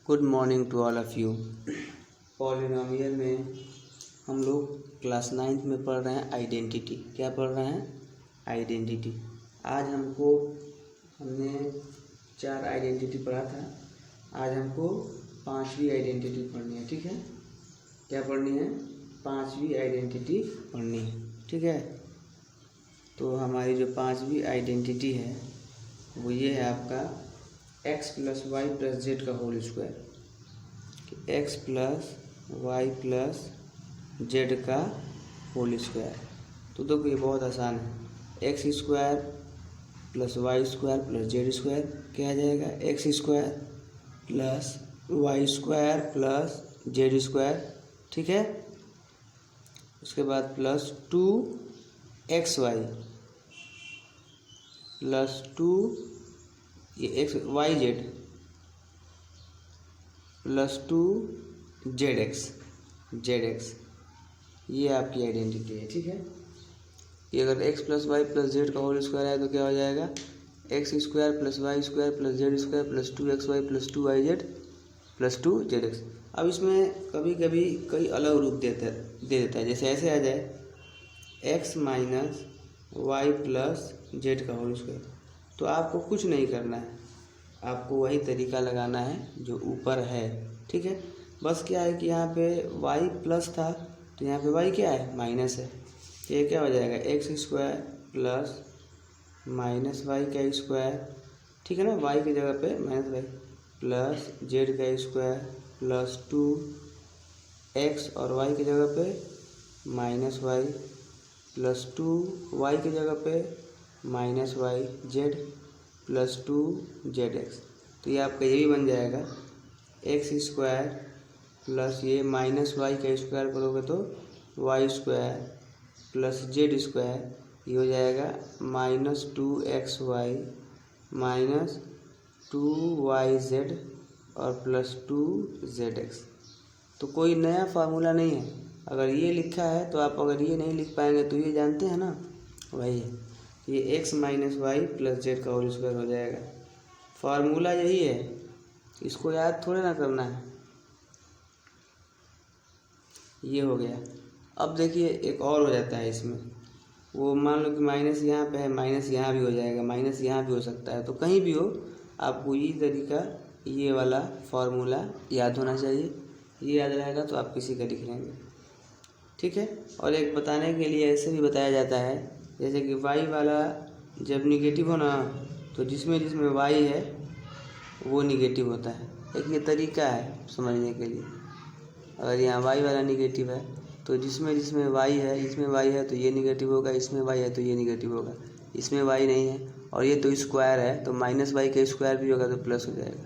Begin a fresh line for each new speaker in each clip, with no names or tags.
Good morning to all of you. Polynomial में हम लोग क्लास 9th में पढ़ रहे हैं आइडेंटिटी। क्या पढ़ रहे हैं? आइडेंटिटी। आज हमने 4 आइडेंटिटी पढ़ा था। आज हमको 5वीं आइडेंटिटी पढ़नी है। ठीक है, क्या पढ़नी है? 5वीं आइडेंटिटी पढ़नी है। ठीक है, तो हमारी जो 5वीं आइडेंटिटी है वो ये है आपका x plus Y plus Z का whole square. X plus Y plus Z का होल स्क्वायर। तो देखो ये बहुत आसान है। X square plus Y square plus Z square क्या आ जाएगा? X square plus Y square plus Z square. ठीक है, उसके बाद प्लस 2xy प्लस 2 ये x y z plus 2 z x ये आपकी आइडेंटिटी है। ठीक है, ये अगर x plus Y plus Z का होल स्क्वायर है तो क्या हो जाएगा? X square plus Y square plus Z square plus 2xy plus 2yz plus 2zx। अब इसमें कभी कभी कई अलग रूप दे देता है। जैसे ऐसे आ जाए X minus Y plus Z का होल स्क्वायर। तो आपको कुछ नहीं करना है, आपको वही तरीका लगाना है जो ऊपर है। ठीक है, बस क्या है कि यहाँ पे y प्लस था तो यहाँ पे y क्या है? माइनस है। तो ये क्या हो जाएगा? X square plus minus Y का स्क्वायर। ठीक है ना, y की जगह पे माइनस वाई प्लस जेड का स्क्वायर प्लस 2x और y की जगह पे माइनस वाई प्लस 2y की जगह पे minus Y z plus 2zx। तो ये आपका ये भी बन जाएगा एक्स स्क्वायर प्लस ये माइनस वाई का स्क्वायर करोगे तो Y square plus Z square ये हो जाएगा माइनस 2xy माइनस 2yz और प्लस 2zx। तो कोई नया फार्मूला नहीं है। अगर ये लिखा है तो आप अगर ये नहीं लिख पाएंगे तो ये जानते हैं ना, वही है। ये X minus Y plus Z का होल स्क्वायर हो जाएगा। फार्मूला यही है, इसको याद थोड़े ना करना है। ये हो गया। अब देखिए एक और हो जाता है इसमें, वो मान लो कि माइनस यहाँ पे है, माइनस यहाँ भी हो जाएगा, माइनस यहाँ भी हो सकता है। तो कहीं भी हो आपको ये तरीका, ये वाला फार्मूला याद होना चाहिए। ये याद रहेगा तो आप किसी का लिख लेंगे। ठीक है, और एक बताने के लिए ऐसे भी बताया जाता है, जैसे कि y वाला जब निगेटिव हो ना तो जिसमें जिसमें y है वो निगेटिव होता है। एक ये तरीका है समझने के लिए। अगर यहाँ y वाला निगेटिव है तो जिसमें जिसमें y है, इसमें y है तो ये निगेटिव होगा, इसमें y है तो ये निगेटिव होगा। इसमें y नहीं है और ये तो स्क्वायर है तो माइनस वाई का स्क्वायर भी होगा तो प्लस हो जाएगा।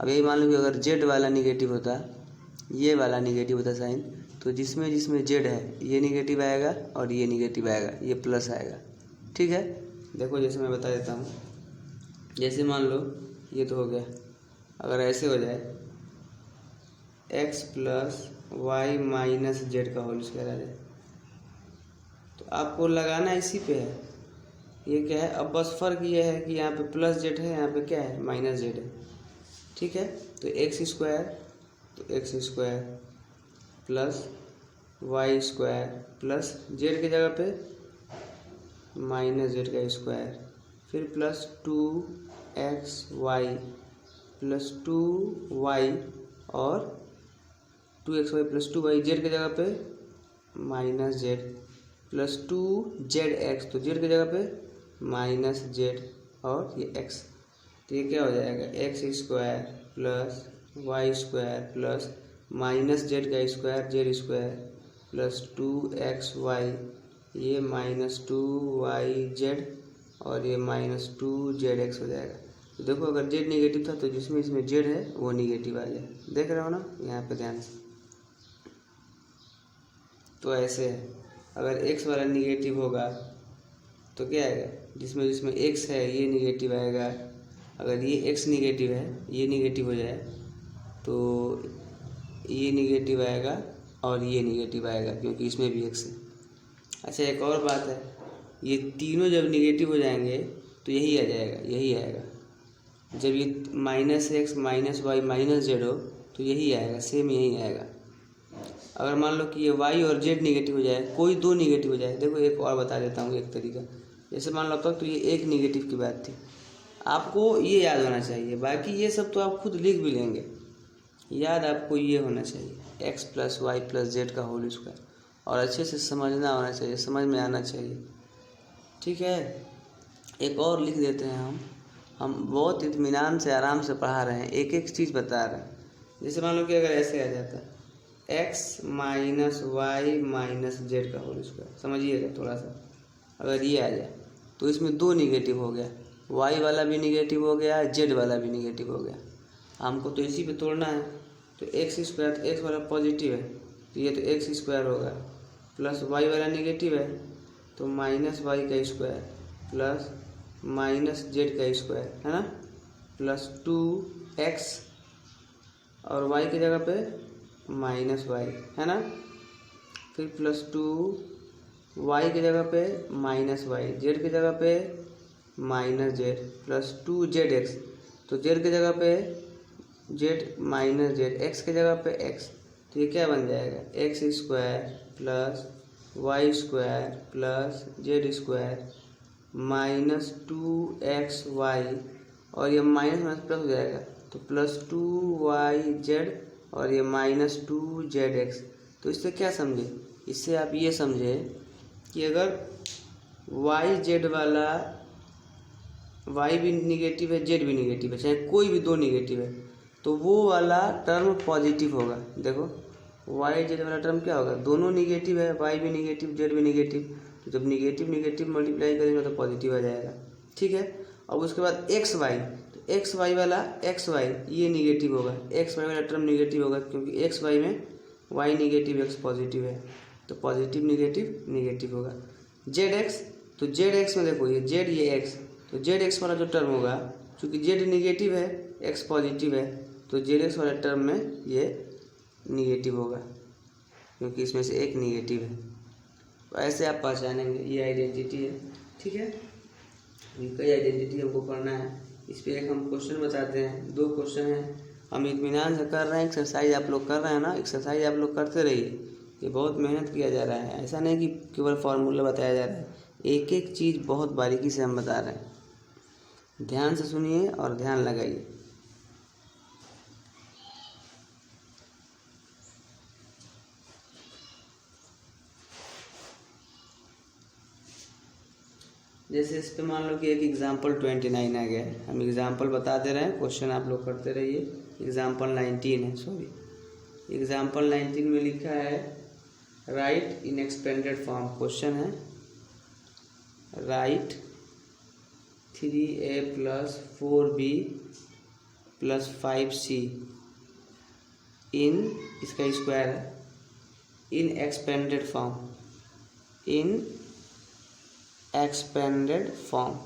अब यही मान लो कि अगर z वाला निगेटिव होता, ये वाला निगेटिव होता साइन, तो जिसमें जिसमें जेड है ये निगेटिव आएगा और ये निगेटिव आएगा, ये प्लस आएगा। ठीक है, देखो जैसे मैं बता देता हूँ। जैसे मान लो ये तो हो गया, अगर ऐसे हो जाए X plus Y minus Z का होल स्क्वायर आ जाए तो आपको लगाना इसी पे है। ये क्या है? अब बस फर्क ये है कि यहाँ पे प्लस जेड है, यहाँ पे क्या है? माइनस जेड है। ठीक है, तो X square plus Y square plus Z की जगह पे माइनस जेड का स्क्वायर, फिर प्लस 2xy प्लस 2y और 2xy प्लस 2y जेड की जगह पे माइनस जेड प्लस 2zx, तो जेड की जगह पे माइनस जेड और ये x। तो ये क्या हो जाएगा? X square plus Y square plus minus Z का square z square plus 2xy ये माइनस 2yz और ये माइनस 2zx हो जाएगा। तो देखो अगर जेड निगेटिव था तो जिसमें इसमें जेड है वो निगेटिव आ जाए। देख रहे हो ना यहाँ पे ध्यान से। तो ऐसे है, अगर एक्स वाला निगेटिव होगा तो क्या आएगा? जिसमें जिसमें एक्स है ये निगेटिव आएगा। अगर ये एक्स निगेटिव है, ये निगेटिव हो जाए तो ये निगेटिव आएगा और ये निगेटिव आएगा क्योंकि इसमें भी एक्स है। अच्छा एक और बात है, ये तीनों जब निगेटिव हो जाएंगे तो यही आ जाएगा, यही आएगा। जब ये -x minus Y minus Z हो तो यही आएगा, सेम यही आएगा। अगर मान लो कि ये y और z निगेटिव हो जाए, कोई दो निगेटिव हो जाए, देखो एक और बता देता हूँ एक तरीका। जैसे मान लो अब तक तो ये एक निगेटिव की बात थी, आपको ये याद होना चाहिए, बाकी ये सब तो आप खुद लिख भी लेंगे, याद आपको ये होना चाहिए x plus Y plus Z का होल स्क्वायर, और अच्छे से समझना होना चाहिए, समझ में आना चाहिए, ठीक है। एक और लिख देते हैं हम बहुत इत्मीनान से आराम से पढ़ा रहे हैं, एक एक चीज़ बता रहे हैं। जैसे मान लो कि अगर ऐसे आ जाता x minus Y minus Z का होल स्क्वायर, समझिएगा थोड़ा सा, अगर ये आ जाए तो इसमें दो निगेटिव हो गया, y वाला भी निगेटिव हो गया, z वाला भी निगेटिव हो गया। हमको तो इसी पे तोड़ना है, तो x स्क्वायर, तो x वाला पॉजिटिव है तो ये तो x स्क्वायर होगा, प्लस y वाला निगेटिव है तो माइनस वाई का स्क्वायर प्लस माइनस जेड का स्क्वायर, है ना, प्लस 2x और y की जगह पे माइनस वाई, है ना, फिर प्लस 2y की जगह पे माइनस वाई, जेड की जगह पे माइनस जेड, प्लस 2zx, तो जेड की जगह पे जेड माइनस जेड, एक्स की जगह पे एक्स, तो ये क्या बन जाएगा, x square plus Y square plus Z square minus 2xy, और ये माइनस माइनस प्लस हो जाएगा तो प्लस 2yz, और ये माइनस 2zx। तो इससे क्या समझे, इससे आप ये समझे कि अगर yz वाला, y भी निगेटिव है जेड भी निगेटिव है, चाहे कोई भी दो निगेटिव है, तो वो वाला टर्म पॉजिटिव होगा। देखो yz वाला टर्म क्या होगा, दोनों निगेटिव है, y भी निगेटिव जेड भी निगेटिव, तो जब निगेटिव निगेटिव मल्टीप्लाई करेंगे तो पॉजिटिव आ जाएगा, ठीक है। अब उसके बाद एक्स वाई, तो एक्स वाई वाला एक्स वाई ये निगेटिव होगा, एक्स वाई वाला टर्म निगेटिव होगा, क्योंकि एक्स वाई में वाई निगेटिव एक्स पॉजिटिव है, तो पॉजिटिव निगेटिव निगेटिव होगा। जेड एक्स, तो जेड एक्स में देखो ये जेड ये एक्स, तो जेड एक्स वाला जो टर्म होगा, चूँकि जेड निगेटिव है एक्स पॉजिटिव है, तो जेड एक्स वाले टर्म में ये निगेटिव होगा, क्योंकि इसमें से एक निगेटिव है। तो ऐसे आप पहचानेंगे, ये आइडेंटिटी है, ठीक है। कई आइडेंटिटी हमको पढ़ना है, इस पर एक हम क्वेश्चन बताते हैं, दो क्वेश्चन हैं, हम इत्मीनान से कर रहे हैं, एक्सरसाइज आप लोग कर रहे हैं ना, एक्सरसाइज आप लोग करते रहिए, ये बहुत मेहनत किया जा रहा है, ऐसा नहीं कि केवल फार्मूला बताया जा रहा है, एक एक चीज़ बहुत बारीकी से हम बता रहे हैं, ध्यान से सुनिए और ध्यान लगाइए। जैसे इस पे मान लो कि एक एग्जाम्पल 29 आ गया है, हम एग्जाम्पल बताते रहें, क्वेश्चन आप लोग करते रहिए। एग्जाम्पल 19 है, सॉरी एग्जाम्पल 19 में लिखा है right in expanded form, question है right 3a plus 4b plus 5c इन, इसका स्क्वायर है, in expanded form, in expanded form.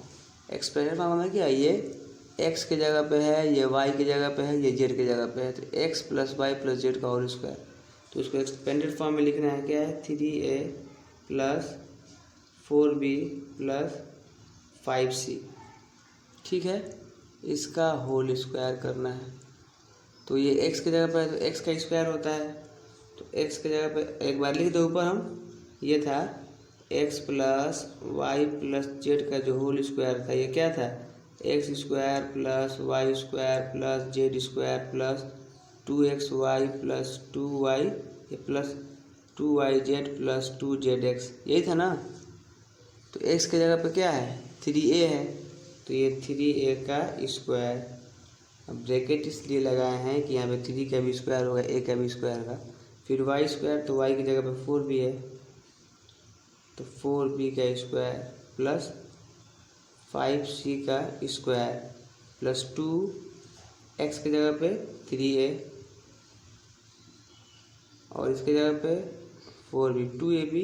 Expanded form में क्या है, ये x की जगह पे है, ये y की जगह पे है, ये z की जगह पे है, तो x plus Y plus Z का होल स्क्वायर, तो इसको एक्सपेंडेड फॉर्म में लिखना है, क्या है 3a plus 4b plus 5c, ठीक है, इसका होल स्क्वायर करना है। तो ये x की जगह पे है तो x का स्क्वायर होता है, तो x की जगह पे एक बार लिख दो ऊपर हम, ये था x plus Y plus Z का जो होल स्क्वायर था, ये क्या था X square plus Y square plus Z square plus 2xy plus 2y, ये प्लस 2yz प्लस 2zx, यही था ना। तो x की जगह पे क्या है 3a है, तो ये 3a का स्क्वायर, अब ब्रैकेट इसलिए लगाए हैं कि यहाँ पे 3 का भी स्क्वायर होगा, a का भी स्क्वायर का, फिर वाई स्क्वायर, तो y की जगह पे 4b है, तो 4b का स्क्वायर प्लस 5c का स्क्वायर प्लस 2x की जगह पे 3a और इसकी जगह पे 4b, 2ab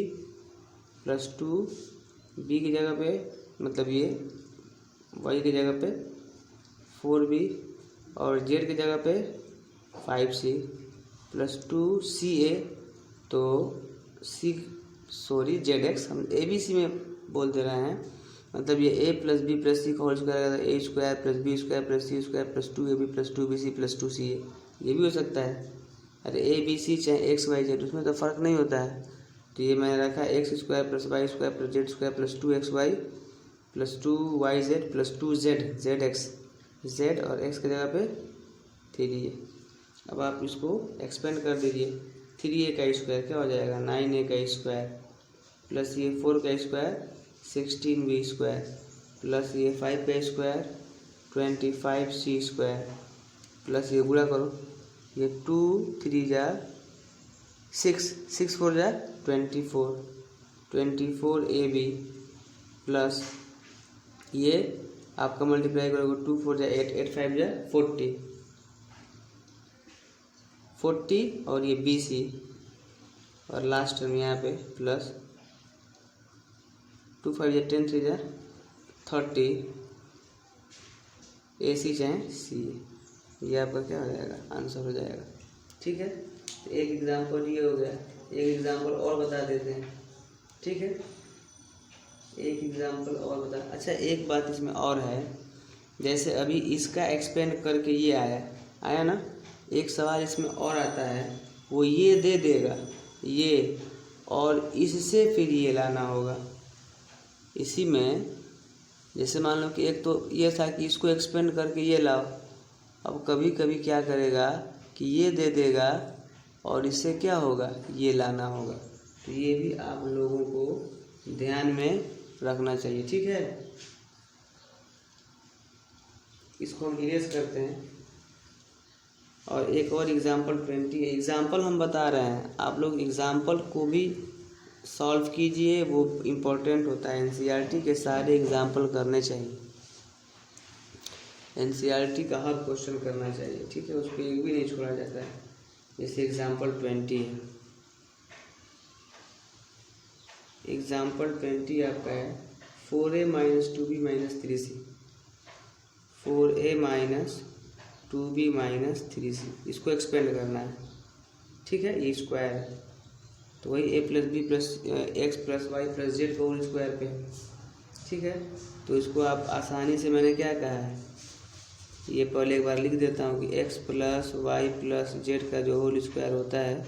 प्लस 2b की जगह पे, मतलब ये y की जगह पे 4b और z की जगह पे 5c प्लस 2ca, तो zx हम abc में बोल दे रहे हैं, मतलब ये a plus b plus c का होल स्क्वायर आएगा, a square plus b square plus c square plus 2ab plus 2bc plus 2ca, ये भी हो सकता है। अरे ए बी सी चाहे एक्स वाई जेड, उसमें तो फ़र्क नहीं होता है। तो ये मैंने रखा X square plus Y square plus Z square plus 2xy plus 2yz plus 2z Z X, Z और एक्स की जगह पे 3 है। अब आप इसको एक्सपेंड कर दीजिए, 3a का स्क्वायर क्या हो जाएगा 9a का स्क्वायर प्लस ये 4 का स्क्वायर 16b स्क्वायर प्लस ये 5 का स्क्वायर 25c स्क्वायर प्लस ये गुणा करो, ये 2 3 जा 6, 6 4 जा 24, 24ab प्लस ये आपका मल्टीप्लाई करोगे 2 4 जा 8, 8 5 जा 40, 40 और ये bc और लास्ट टर्म यहाँ पे प्लस 2 5 जा 10 3 जा 30 ac चाहे सी, ये आपका क्या हो जाएगा आंसर हो जाएगा। ठीक है, तो एक एग्जांपल ये हो गया, एक एग्जांपल और बता देते हैं। ठीक है, एक एग्जांपल और बता। अच्छा एक बात इसमें और है, जैसे अभी इसका एक्सपेंड करके ये आया ना, एक सवाल इसमें और आता है, वो ये दे देगा ये और इससे फिर ये लाना होगा। इसी में जैसे मान लो कि एक तो ये था कि इसको एक्सपेंड करके ये लाओ, अब कभी कभी क्या करेगा कि ये दे देगा और इससे क्या होगा ये लाना होगा। तो ये भी आप लोगों को ध्यान में रखना चाहिए। ठीक है, इसको हम इरेज करते हैं और एक और एग्जाम्पल 20 है। एग्जाम्पल हम बता रहे हैं, आप लोग एग्जाम्पल को भी सॉल्व कीजिए, वो इम्पोर्टेंट होता है। एनसीईआरटी के सारे एग्जाम्पल करने चाहिए, एनसीईआरटी का हर क्वेश्चन करना चाहिए। ठीक है, उसको एक भी नहीं छोड़ा जाता है। जैसे एग्जाम्पल 20 है, एग्जाम्पल 20 आपका है 4a minus 2b minus 3c, 4a minus 2b minus 3c, इसको एक्सपेंड करना है। ठीक है, ये स्क्वायर है तो वही a plus b plus x plus Y plus Z का होल स्क्वायर पे। ठीक है, तो इसको आप आसानी से मैंने क्या कहा है, ये पहले एक बार लिख देता हूँ कि x plus Y plus Z का जो होल स्क्वायर होता है,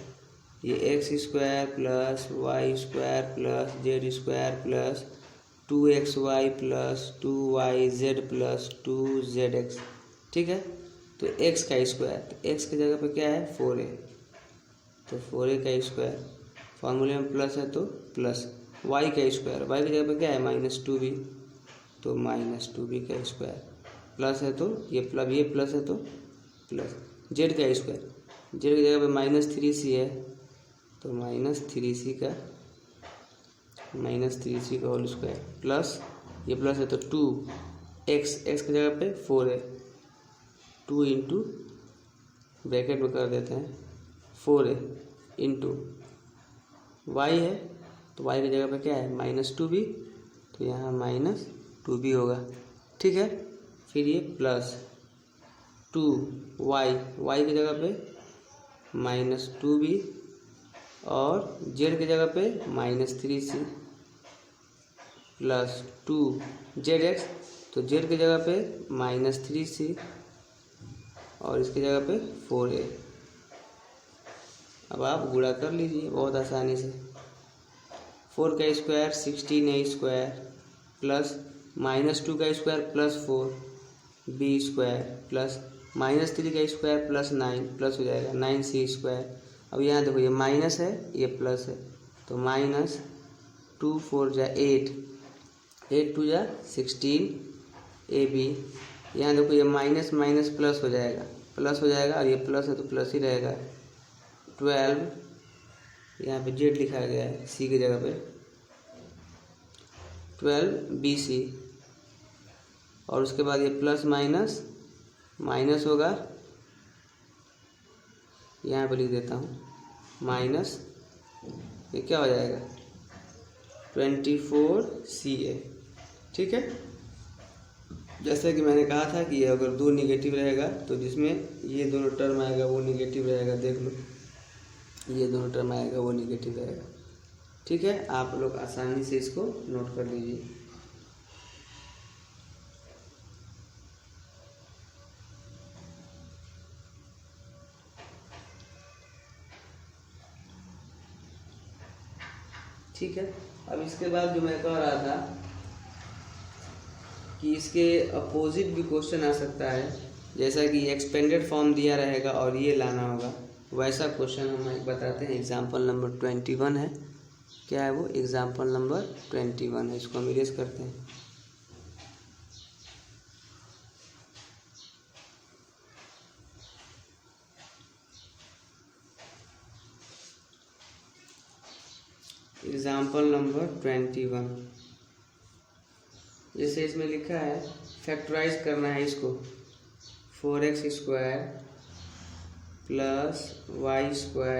ये x square plus Y square plus Z square plus 2xy plus 2yz plus 2zx। ठीक है, तो x का स्क्वायर, तो x की जगह पे क्या है 4a, तो 4a का स्क्वायर, फार्मूले में प्लस है तो प्लस y का स्क्वायर, y की जगह पे क्या है -2b, तो -2b का स्क्वायर प्लस है तो ये प्लस है तो प्लस z का स्क्वायर, z की जगह पे -3c है तो -3c का होल स्क्वायर प्लस ये प्लस है तो 2x, x की जगह पे 4 है, 2 इंटू ब्रैकेट में कर देते हैं 4 है इंटू y है तो y की जगह पे क्या है -2b, तो यहाँ -2b होगा। ठीक है, फिर ये प्लस 2y की जगह पे -2b और z की जगह पे -3c प्लस 2zx, तो z की जगह पे -3c और इसकी जगह पे 4a। अब आप गुणा कर लीजिए बहुत आसानी से, 4 का स्क्वायर 16a स्क्वायर प्लस -2 का square plus 4b square plus -3 का स्क्वायर प्लस 9 प्लस हो जाएगा 9c स्क्वायर। अब यहाँ देखो ये माइनस है ये प्लस है, तो -2 4 जा 8, 8 2 जा 16ab। यहाँ देखो ये माइनस माइनस प्लस हो जाएगा और ये प्लस है तो प्लस ही रहेगा। 12 यहाँ पे जेड लिखा गया है सी की जगह पे, 12bc और उसके बाद ये प्लस माइनस माइनस होगा, यहाँ पे लिख देता हूँ माइनस, ये क्या हो जाएगा 24ca। ठीक है, जैसे कि मैंने कहा था कि ये अगर 2 निगेटिव रहेगा तो जिसमें ये दोनों टर्म आएगा वो निगेटिव रहेगा, देख लो ये दोनों टर्म आएगा वो निगेटिव रहेगा। ठीक है, आप लोग आसानी से इसको नोट कर लीजिए। ठीक है। अब इसके बाद जो मैं कह रहा था कि इसके अपोजिट भी क्वेश्चन आ सकता है, जैसा कि एक्सपेंडेड फॉर्म दिया रहेगा और ये लाना होगा, वैसा क्वेश्चन हम बताते हैं। एग्जाम्पल नंबर 21 है। क्या है वो? एग्जाम्पल नंबर 21 है। इसको हम इरेज करते हैं। एग्जाम्पल नंबर 21, जैसे इसमें लिखा है फैक्टराइज करना है इसको। 4x² plus y²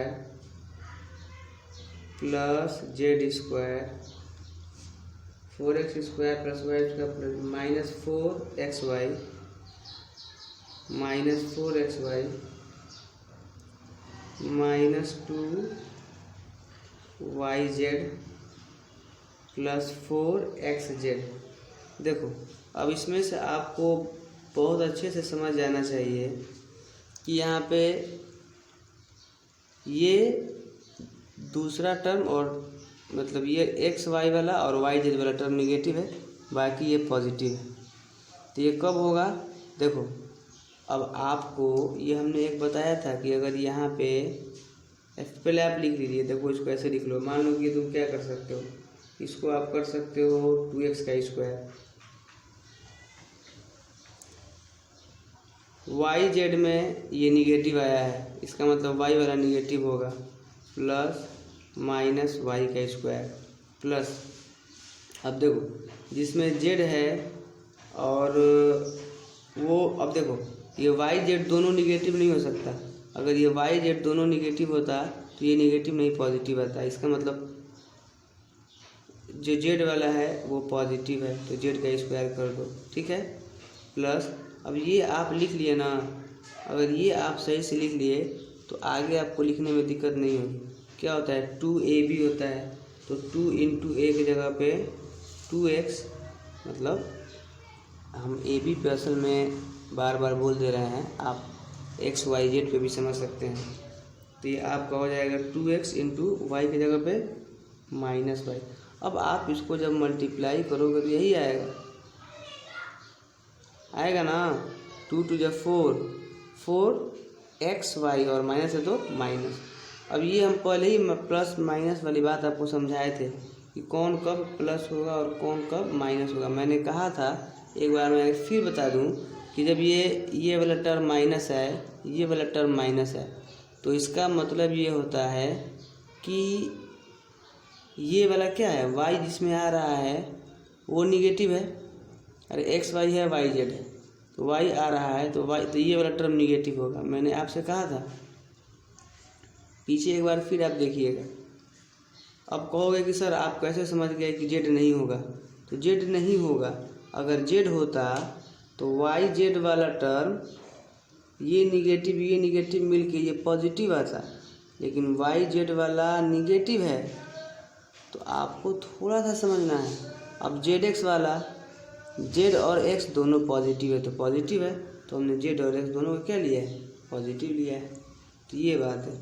plus z², 4x² plus y² plus -4xy -4xy -2yz plus 4xz। देखो, अब इसमें से आपको बहुत अच्छे से समझ जाना चाहिए कि यहाँ पे ये दूसरा टर्म और मतलब ये एक्स वाई वाला और वाई जेड वाला टर्म निगेटिव है, बाकी ये पॉजिटिव है। तो ये कब होगा? देखो, अब आपको ये हमने एक बताया था कि अगर यहाँ पे पहले आप लिख लीजिए। देखो, इसको ऐसे लिख लो। मान लो कि तुम क्या कर सकते हो, इसको आप कर सकते हो 2x²। वाई जेड में ये निगेटिव आया है, इसका मतलब वाई वाला निगेटिव होगा, प्लस -y² प्लस, अब देखो जिसमें जेड है और वो, अब देखो ये वाई जेड दोनों निगेटिव नहीं हो सकता। अगर ये वाई जेड दोनों निगेटिव होता तो ये निगेटिव नहीं पॉजिटिव आता। इसका मतलब जो जेड वाला है वो पॉजिटिव है, तो जेड का स्क्वायर कर दो, ठीक है। प्लस, अब ये आप लिख लिए ना, अगर ये आप सही से लिख लिए तो आगे आपको लिखने में दिक्कत नहीं होगी। क्या होता है? 2ab होता है, तो 2 × a की जगह पे 2x, मतलब हम ab पे असल में बार बार बोल दे रहे हैं, आप x y z पे भी समझ सकते हैं। तो ये आपका हो जाएगा 2x × y की जगह पे -y। अब आप इसको जब मल्टीप्लाई करोगे तो यही आएगा ना। 2 × 4, 4xy और माइनस है तो माइनस। अब ये हम पहले ही प्लस माइनस वाली बात आपको समझाए थे कि कौन कब प्लस होगा और कौन कब माइनस होगा। मैंने कहा था, एक बार मैं फिर बता दूं कि जब ये वाला टर्म माइनस है, ये वाला टर्म माइनस है, तो इसका मतलब ये होता है कि ये वाला क्या है, y जिसमें आ रहा है वो निगेटिव है। अरे एक्स वाई है, वाई जेड है, तो y आ रहा है तो y, तो ये वाला टर्म निगेटिव होगा। मैंने आपसे कहा था, पीछे एक बार फिर आप देखिएगा। अब कहोगे कि सर आप कैसे समझ गए कि जेड नहीं होगा? तो जेड नहीं होगा। अगर जेड होता तो वाई जेड वाला टर्म ये निगेटिव मिलके ये पॉजिटिव आता, लेकिन वाई जेड वाला निगेटिव है, तो आपको थोड़ा सा समझना है। अब जेड एक्स वाला, जेड और एक्स दोनों पॉजिटिव है, तो पॉजिटिव है, तो हमने जेड और एक्स दोनों को क्या लिया है? पॉजिटिव लिया है। तो ये बात है।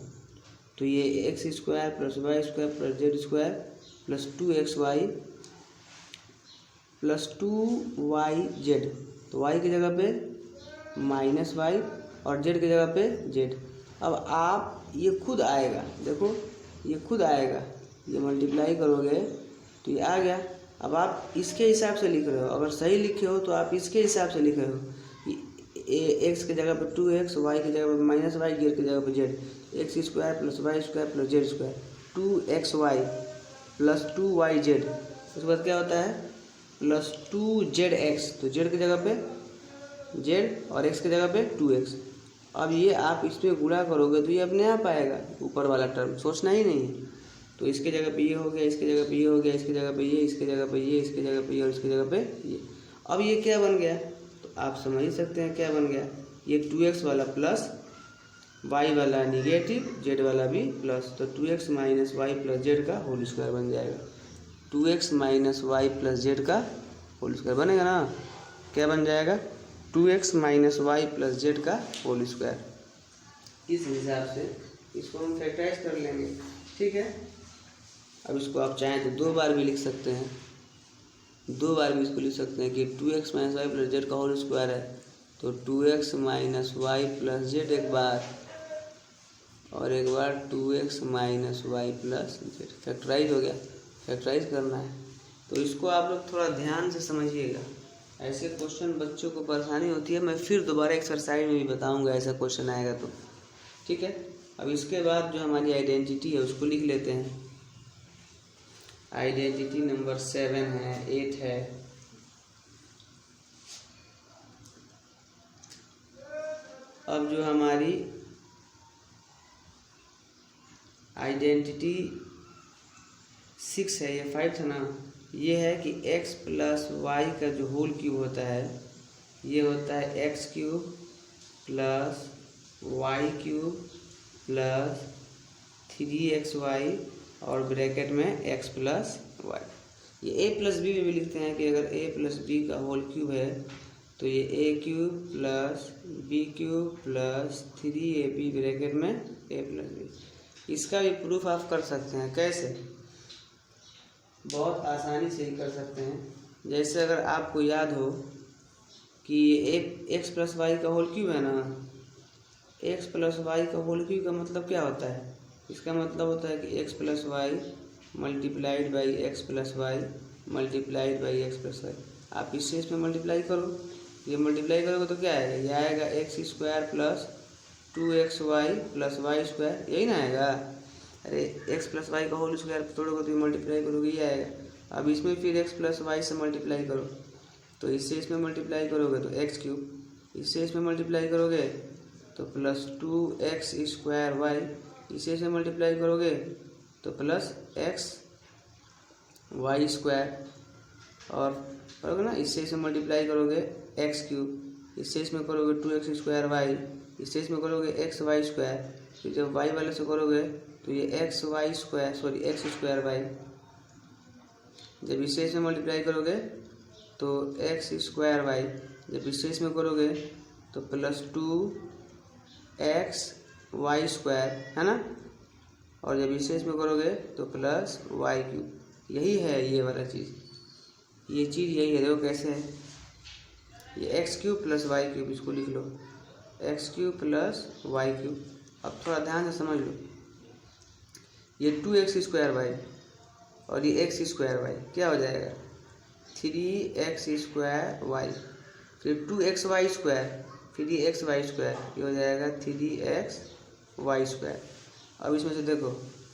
तो ये x² plus y² plus z² plus 2xy plus 2yz, तो y की जगह पे -y और z की जगह पे z। अब आप ये खुद आएगा, देखो ये खुद आएगा, ये मल्टीप्लाई करोगे तो ये आ गया। अब आप इसके हिसाब से लिख रहे हो, अगर सही लिखे हो तो आप इसके हिसाब से लिख रहे हो कि x की जगह पे 2x, y की जगह पे -y, z की जगह पे z, x² plus y² plus z², 2xy plus 2yz। उसके बाद क्या होता है? प्लस 2zx, तो z की जगह पे z और x की जगह पे 2x। अब ये आप इसमें गुणा करोगे तो ये अपने आप आएगा, ऊपर वाला टर्म सोचना ही नहीं है। तो इसके जगह पे ये हो गया, इसके जगह पे ये हो गया, इसके जगह पे ये, इसके जगह पे ये, इसके जगह पे ये और इसके जगह पे ये। अब ये क्या बन गया? तो आप समझ ही सकते हैं क्या बन गया। ये 2x वाला प्लस, y वाला निगेटिव, z वाला भी प्लस, तो 2x - y प्लस z का होल स्क्वायर बन जाएगा। 2x - y प्लस z का होल स्क्वायर बनेगा ना। क्या बन जाएगा? 2x - y प्लस z का होल स्क्वायर। इस हिसाब से इसको हम फैक्टराइज कर लेंगे, ठीक है। अब इसको आप चाहें तो 2 बार भी लिख सकते हैं, 2 बार भी इसको लिख सकते हैं कि 2x minus Y plus Z का होल स्क्वायर है, तो 2x minus Y plus Z एक बार, और एक बार 2x minus Y plus z. Factorise हो गया, फैक्टराइज करना है। तो इसको आप लोग थोड़ा ध्यान से समझिएगा, ऐसे क्वेश्चन बच्चों को परेशानी होती है। मैं फिर दोबारा एक्सरसाइज में भी बताऊंगा ऐसा क्वेश्चन आएगा तो, ठीक है। अब इसके बाद जो हमारी आइडेंटिटी है उसको लिख लेते हैं। आइडेंटिटी नंबर 7 है, 8 है। अब जो हमारी आइडेंटिटी 6 है, ये 5 था ना, ये है कि x प्लस वाई का जो होल क्यूब होता है ये होता है x cube plus y cube plus 3xy और ब्रैकेट में x प्लस वाई। ये a प्लस बी में भी लिखते हैं कि अगर a प्लस बी का होल क्यूब है तो ये a cube plus b cube plus 3ab bracket में a प्लस बी। इसका भी प्रूफ आप कर सकते हैं। कैसे? बहुत आसानी से ही कर सकते हैं। जैसे अगर आपको याद हो कि ये एक्स प्लस वाई का होल क्यूब है ना, एक्स प्लस वाई का होल क्यूब का मतलब क्या होता है? इसका मतलब होता है कि x plus y multiplied by x plus y multiplied by x plus y. आप इससे इसमें मल्टीप्लाई करो, ये मल्टीप्लाई करोगे तो क्या आएगा? ये आएगा x square plus 2xy plus Y square, यही ना आएगा? अरे एक्स प्लस वाई का होल स्क्वायर तोड़ोगे तो मल्टीप्लाई करोगे, ये आएगा। अब इसमें फिर एक्स प्लस वाई से मल्टीप्लाई करो, तो इससे इसमें मल्टीप्लाई करोगे तो एक्स क्यूब, इससे इसमें मल्टीप्लाई करोगे तो प्लस 2x स्क्वायर वाई, इसे इसमें मल्टीप्लाई करोगे तो प्लस एक्स वाई स्क्वायर, और करोगे ना इससे इसमें मल्टीप्लाई करोगे एक्स क्यूब, इससे इसमें करोगे 2x स्क्वायर वाई, इससे इसमें करोगे एक्स वाई स्क्वायर, फिर जब वाई वाले से करोगे तो ये x y square x square y, जब इससे इसमें मल्टीप्लाई करोगे तो एक्स स्क्वायर वाई, जब इससे इसमें करोगे तो प्लस 2x वाई स्क्वायर, है ना, और जब इससे इसमें करोगे तो प्लस वाई क्यूब। यही है ये वाला चीज़, ये चीज़ यही है। देखो कैसे है, ये x cube plus y cube, इसको लिख लो x cube plus y cube. अब थोड़ा ध्यान से समझ लो, ये 2x स्क्वायर वाई और ये एक्स स्क्वायर वाई क्या हो जाएगा? 3x स्क्वायर वाई, फिर 2x वाई स्क्वायर, फिर ये एक्स वाई स्क्वायर, ये हो जाएगा 3x वाई स्क्वायर। अब इसमें से देखो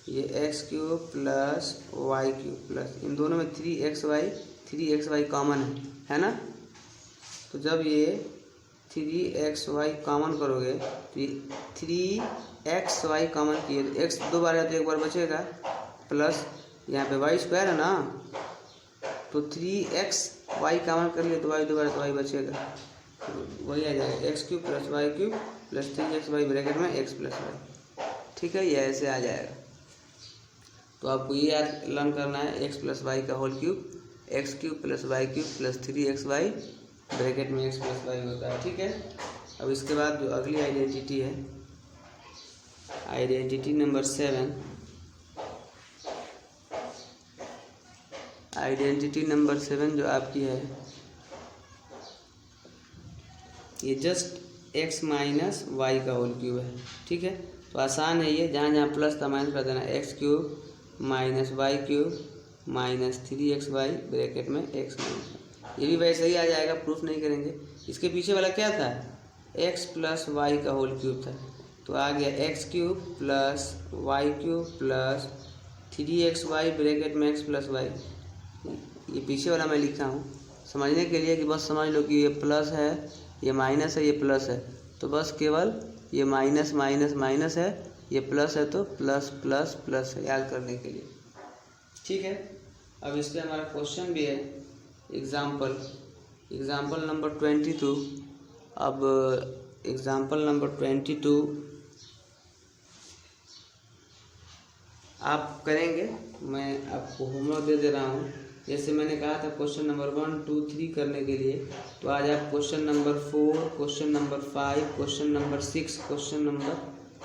ये x cube plus y cube plus इन दोनों में 3xy कॉमन है ना, तो जब ये 3xy कॉमन करोगे तो ये 3xy कॉमन किए तो x 2 बार है तो 1 बार बचेगा, प्लस यहाँ पे वाई स्क्वायर है ना, तो 3xy कॉमन कर लिए तो y 2 बार तो y बचेगा, तो वही आ जाएगा x cube plus y cube plus 3xy bracket में x प्लस वाई। ठीक है, ये ऐसे आ जाएगा। तो आपको ये याद लर्न करना है, एक्स प्लस वाई का whole cube x cube plus y cube plus 3xy bracket में x प्लस वाई होता है। ठीक है, अब इसके बाद जो अगली आइडेंटिटी है, आइडेंटिटी नंबर 7, आइडेंटिटी नंबर 7 जो आपकी है ये जस्ट x माइनस वाई का होल क्यूब है। ठीक है, तो आसान है ये, जहाँ जहाँ प्लस था माइनस कर देना, x cube minus y cube minus 3xy bracket में x माइनस, ये भी वैसे ही आ जाएगा, प्रूफ नहीं करेंगे। इसके पीछे वाला क्या था? x प्लस वाई का होल क्यूब था, तो आ गया x cube plus y cube plus 3xy bracket में x प्लस वाई। ये पीछे वाला मैं लिखा हूँ समझने के लिए कि बस समझ लो कि ये प्लस है, ये माइनस है, ये प्लस है, तो बस केवल ये माइनस माइनस माइनस है, ये प्लस है तो प्लस प्लस प्लस है, याद करने के लिए। ठीक है, अब इस पर हमारा क्वेश्चन भी है, एग्जाम्पल नंबर 22। अब एग्जाम्पल नंबर 22 आप करेंगे, मैं आपको होमवर्क दे रहा हूँ। जैसे मैंने कहा था क्वेश्चन नंबर 1, 2, 3 करने के लिए, तो आज आप question number 4, question number 5, question number 6, question number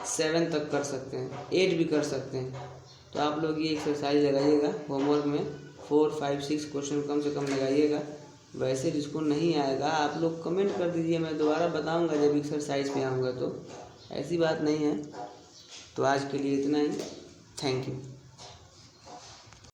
7 तक कर सकते हैं, 8 भी कर सकते हैं। तो आप लोग ये एक्सरसाइज लगाइएगा होमवर्क में, 4, 5, 6 क्वेश्चन कम से कम लगाइएगा। वैसे जिसको नहीं आएगा आप लोग कमेंट कर दीजिए, मैं दोबारा बताऊंगा जब एक्सरसाइज पे आऊँगा, तो ऐसी बात नहीं है। तो आज के लिए इतना ही, थैंक यू।